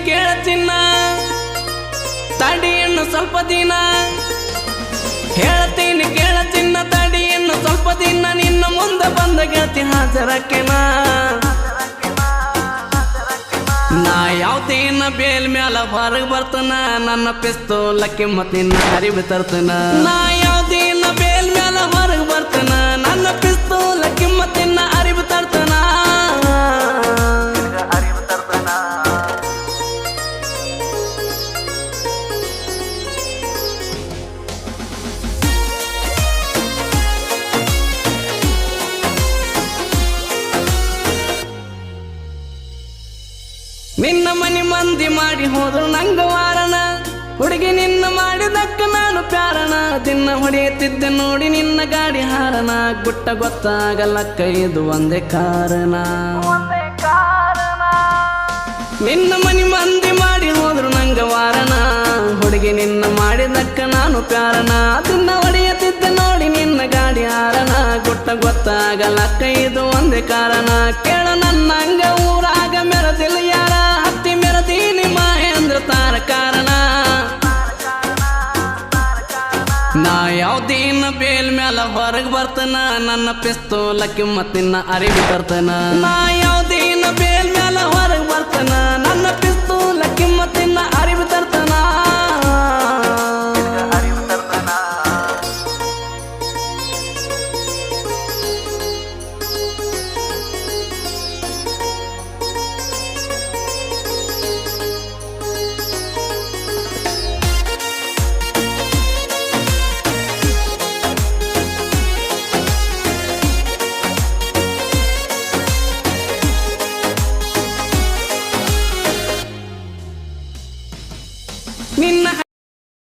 ಕೇಳತಿನ್ನ ತಡಿ ಇನ್ನು ಸ್ವಲ್ಪ ದಿನ ಹೇಳ್ತೀನಿ ಕೇಳತಿನ್ನ ತಡಿ ಇನ್ನು ಸ್ವಲ್ಪ ದಿನ ನಿನ್ನ ಮುಂದೆ ಬಂದ ಗೆಳತಿ ಹಾಜರಕ್ಕೆನ ನಾ ಯಾವ್ದೇನ ಬೇಲ್ ಮ್ಯಾಲ ಹೊರಗೆ ಬರ್ತನ ನನ್ನ ಪಿಸ್ತೂಲಕ್ಕೆ ಮತ್ತಿನ್ನ ಅರಿವು ತರ್ತನ ನಾ ಯಾವ್ದೇನ ಬೇಲ್ ಮ್ಯಾಲ ಹೊರಗೆ ಬರ್ತನ ನನ್ನ ಪಿಸ್ತೂಲಕ್ಕೆ ಮತ್ತಿನ್ನ ಅರಿವು ತರ್ತನ ನಿನ್ನ ಮನಿ ಮಂದಿ ಮಾಡಿ ಹೋದ್ರು ನಂಗ ವಾರಣ ಹುಡುಗಿ ನಿನ್ನ ಮಾಡಿದಕ್ಕ ನಾನು ಪ್ಯಾರಣ ದಿನ ಹೊಡೆಯುತ್ತಿದ್ದೆ ನೋಡಿ ನಿನ್ನ ಗಾಡಿ ಹಾರಣ ಗುಟ್ಟ ಗೊತ್ತಾಗಲ್ಲ ಕೈದು ಒಂದೇ ಕಾರಣ ನಿನ್ನ ಮನಿ ಮಂದಿ ಮಾಡಿ ಹೋದ್ರು ನಂಗ ವಾರಣ ಹುಡುಗಿ ನಿನ್ನ ಮಾಡಿದಕ್ಕ ನಾನು ಪ್ಯಾರಣ ದಿನ ಹೊಡೆಯುತ್ತಿದ್ದೆ ನೋಡಿ ನಿನ್ನ ಗಾಡಿ ಹಾರಣ ಗುಟ್ಟ ಗೊತ್ತಾಗಲ್ಲ ಕೈದು ಒಂದೇ ಕಾರಣ ಕೇಳ ನನ್ನ ಹಂಗ ಊರಾಗ ಮೆರದಿಲ್ಲ ಯಾರ ಹತ್ತಿ ಮೆರದೀನಿ ಮಹೇಂದ್ರ ತಾರ ಕಾರಣ ನಾ ಯಾವ್ದೇನ ಬೇಲ್ ಮ್ಯಾಲ ಹೊರಗೆ ಬರ್ತನ ನನ್ನ ಪಿಸ್ತೂಲಕ್ಕೆ ಮತ್ತಿನ್ನ ಅರಿವು ತರ್ತನ ನಾ ಯಾವ್ದೇನ ಬೇಲ್ ಮ್ಯಾಲ ಹೊರಗೆ ಬರ್ತನ ನನ್ನ ಪಿಸ್ತೂಲಕ್ಕೆ ಮತ್ತಿನ್ನ ಅರಿವು ತರ್ತನ